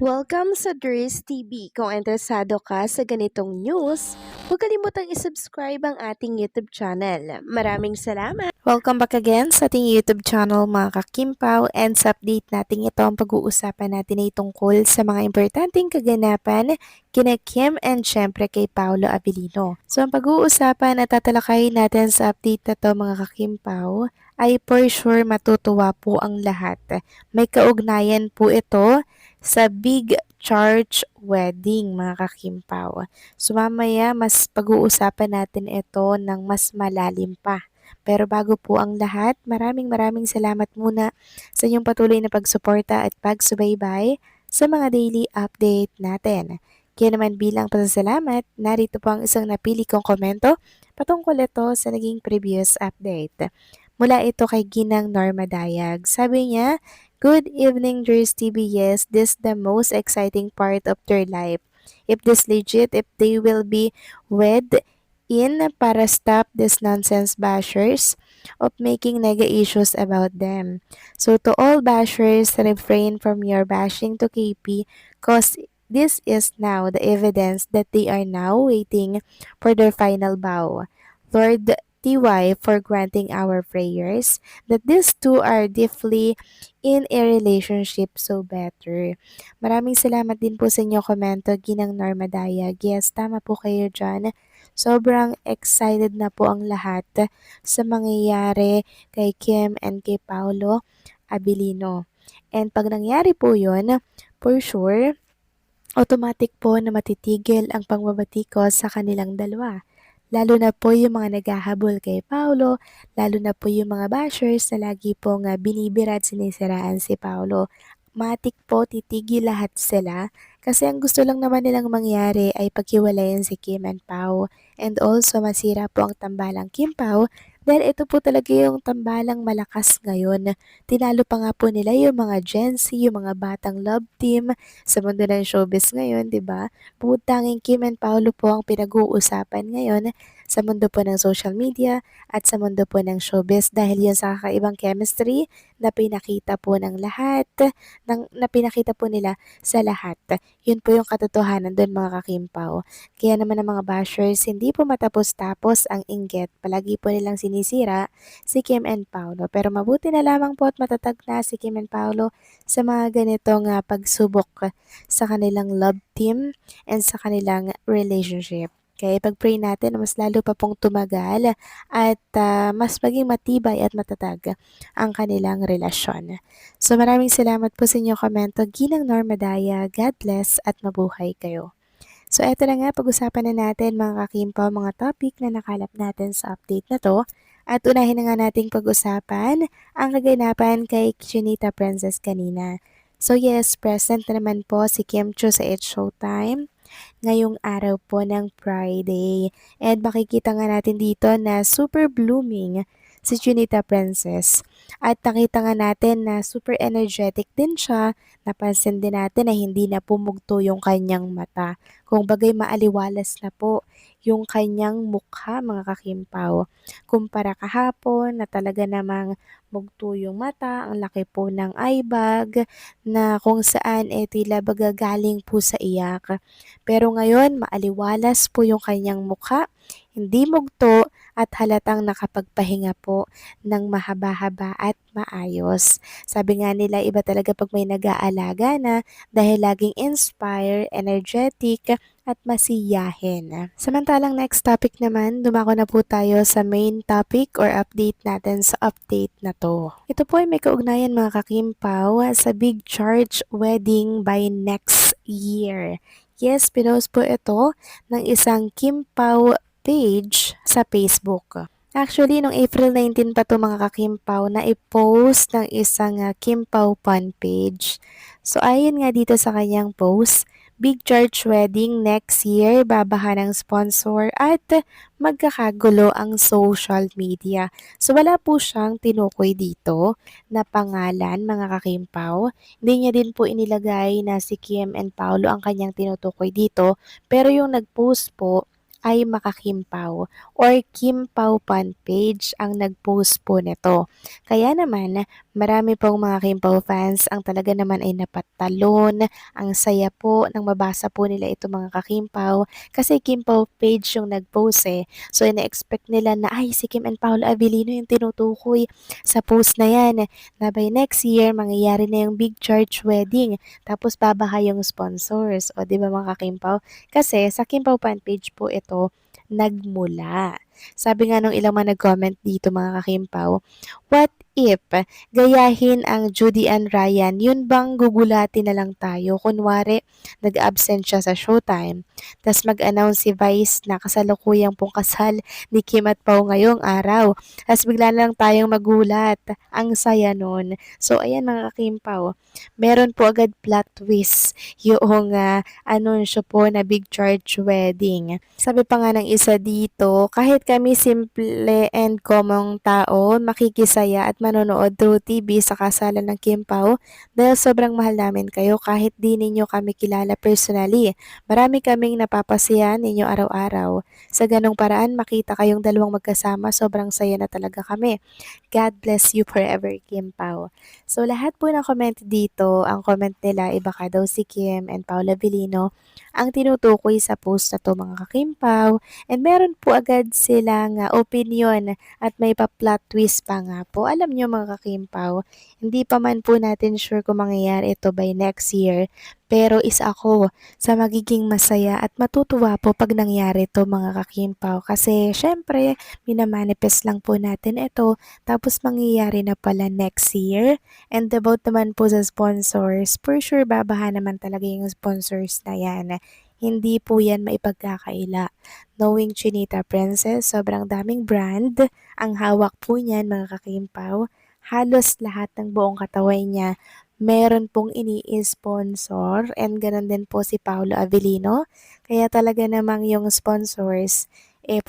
Welcome sa Dries TV. Kung interesado ka sa ganitong news, huwag kalimutang isubscribe ang ating YouTube channel. Maraming salamat! Welcome back again sa ating YouTube channel mga kakimpaw, and sa update natin ito ang pag-uusapan natin ay tungkol sa mga importanteng kaganapan kina Kim and syempre kay Paolo Abilino. So ang pag-uusapan at tatalakayin natin sa update na to mga kakimpaw ay for sure matutuwa po ang lahat. May kaugnayan po ito sa big church wedding mga kakimpaw. So mamaya mas pag-uusapan natin ito ng mas malalim pa. Pero bago po ang lahat, maraming salamat muna sa inyong patuloy na pagsuporta at pagsubaybay sa mga daily update natin. Kaya naman bilang pasasalamat, narito po ang isang napili kong komento patungkol ito sa naging previous update. Mula ito kay Ginang Norma Dayag. Sabi niya, "Good evening, Dries TV. Yes, this the most exciting part of their life. If this legit, if they will be wed in para stop this nonsense bashers of making nega issues about them. So to all bashers, refrain from your bashing to KP cause this is now the evidence that they are now waiting for their final bow. Lord TY for granting our prayers that these two are deeply in a relationship so better." Maraming salamat din po sa inyo komento, Ginang Norma Dayag. Yes, tama po kayo dyan. Sobrang excited na po ang lahat sa mangyayari kay Kim and kay Paolo Abilino. And pag nangyari po yun, for sure, automatic po na matitigil ang pangbabatikos sa kanilang dalawa. Lalo na po yung mga naghahabol kay Paolo, lalo na po yung mga bashers na lagi pong binibira at sinisiraan si Paolo. Matik po titigil lahat sila kasi ang gusto lang naman nilang mangyari ay paghiwalayan si Kim and Pao, and also masira po ang tambalang Kim Pao dahil ito po talaga yung tambalang malakas ngayon. Tinalo pa nga po nila yung mga Gen Z, yung mga batang love team sa mundo ng showbiz ngayon, 'di ba? Putanging Kim and Paolo po ang pinag-uusapan ngayon sa mundo po ng social media at sa mundo po ng showbiz dahil yun sa kakaibang chemistry na pinakita po ng lahat, na pinakita po nila sa lahat. Yun po yung katotohanan doon mga kakimpaw. Kaya naman ang mga bashers, hindi po matapos-tapos ang inggit. Palagi po nilang sinisira si Kim and Paolo. Pero mabuti na lamang po at matatag na si Kim and Paolo sa mga ganitong pagsubok sa kanilang love team and sa kanilang relationship. Kaya ipag-pray natin na mas lalo pa pong tumagal at mas maging matibay at matatag ang kanilang relasyon. So maraming salamat po sa inyong komento, Ginang Norma Daya. God bless at mabuhay kayo. So eto na nga, pag-usapan na natin mga kakimpaw, mga topic na nakalap natin sa update na to. At unahin na nga nating pag-usapan ang kaganapan kay Chinita Princess kanina. So yes, present na naman po si Kim Chiu sa It's Showtime ngayong araw po ng Friday. And makikita nga natin dito na super blooming si Chinita Princess. At nakita nga natin na super energetic din siya. Napansin din natin na hindi na pumugto yung kanyang mata. Kung bagay maaliwalas na po yung kanyang mukha mga kakimpaw. Kumpara kahapon na talaga namang mugto yung mata, ang laki po ng eye bag na kung saan tila baga galing po sa iyak. Pero ngayon, maaliwalas po yung kanyang mukha, hindi mugto at halatang nakapagpahinga po ng mahaba-haba at maayos. Sabi nga nila, iba talaga pag may nag-aalaga na dahil laging inspire, energetic, at masiyahin. Samantalang next topic naman, dumako na po tayo sa main topic or update natin sa update na to. Ito po ay may kaugnayan mga kakimpaw sa big charge wedding by next year. Yes, pinost po ito ng isang Kim Pao page sa Facebook. Actually, noong April 19 pa to mga kakimpaw na i-post ng isang Kim Pao fan page. So, ayon nga dito sa kanyang post, big church wedding next year, babaha ng sponsor at magkakagulo ang social media. So, wala po siyang tinukoy dito na pangalan mga kakimpaw. Hindi niya din po inilagay na si Kim and Paolo ang kanyang tinutukoy dito. Pero yung nag-post po ay Makakimpaw or Kimpaw fan page ang nag-post po nito. Kaya naman, marami pong mga Kimpaw fans ang talaga naman ay napatalon. Ang saya po nang mabasa po nila ito mga kakimpaw kasi Kimpaw page yung nag-post eh. So ina-expect nila na ay si Kim and Paolo Avellino yung tinutukoy sa post na yan na by next year mangyayari na yung big church wedding tapos babaha yung sponsors. O di ba mga kakimpaw? Kasi sa Kimpaw fan page po ito nagmula. Sabi nga nung ilang mga nag-comment dito mga kakimpaw, what if gayahin ang Judy and Ryan, yun bang gugulatin na lang tayo? Kunwari, nag-absent siya sa showtime, tas mag-announce si Vice na kasalukuyang pong kasal ni Kim at Pao ngayong araw. Tas bigla na lang tayong magulat. Ang saya nun. So, ayan mga kakimpaw, meron po agad plot twist yung anunsyo po na big church wedding. Sabi pa nga ng isa dito, kahit kami simple and common tao, makikisaya at manonood through TV sa kasalan ng Kim Pao dahil sobrang mahal namin kayo kahit di ninyo kami kilala personally. Marami kaming napapasaya ninyo araw-araw. Sa ganong paraan, makita kayong dalawang magkasama, sobrang saya na talaga kami. God bless you forever, Kim Pao. So, lahat po ng comment dito, ang comment nila, iba ka daw si Kim and Paula Vilino, ang tinutukoy sa post na to mga kakimpaw. And meron po agad silang opinion at may pa-plot twist pa nga po. Alam nyo mga kakimpaw, hindi pa man po natin sure kung mangyayari ito by next year. Pero isa ako sa magiging masaya at matutuwa po pag nangyari to mga kakimpaw. Kasi syempre, minamanifest lang po natin ito. Tapos mangyayari na pala next year. And about naman po sa sponsors, for sure babaha naman talaga yung sponsors na yan. Hindi po yan maipagkakaila. Knowing Chinita Princess, sobrang daming brand. Ang hawak po niyan mga kakimpaw. Halos lahat ng buong katawan niya meron pong ini-sponsor and ganun din po si Paolo Avellino. Kaya talaga namang yung sponsors,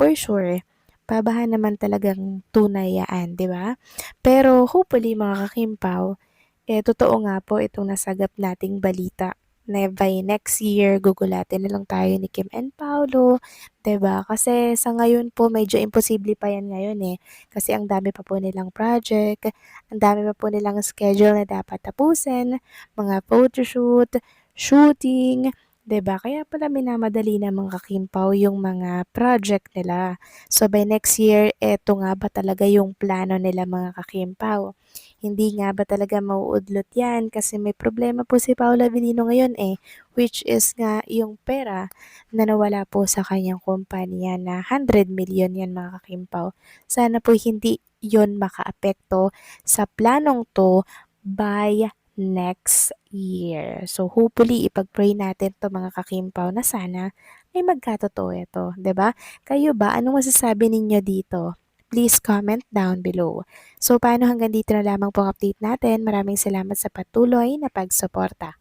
for sure, babahan naman talagang tunay yan, di ba? Pero hopefully mga kakimpaw, totoo nga po itong nasagap nating balita na by next year, gugulatin na lang tayo ni Kim and Paolo, 'di ba? Kasi sa ngayon po, medyo imposible pa yan ngayon eh. Kasi ang dami pa po nilang project, ang dami pa po nilang schedule na dapat tapusin, mga photoshoot, shooting, 'di ba? Kaya pala minamadali na mga kakimpaw yung mga project nila. So by next year, eto nga ba talaga yung plano nila mga kakimpaw? Hindi nga ba talaga mauudlot yan kasi may problema po si Paula Avellino ngayon eh, which is nga yung pera na nawala po sa kanyang kumpanya na 100 million yan mga kakimpaw. Sana po hindi yon makaapekto sa planong to by next year. So hopefully ipag-pray natin to mga kakimpaw na sana ay magkatotoo ito, 'di ba? Kayo ba anong masasabi ninyo dito? Please comment down below. So paano hanggang dito na lamang po ang update natin. Maraming salamat sa patuloy na pagsuporta.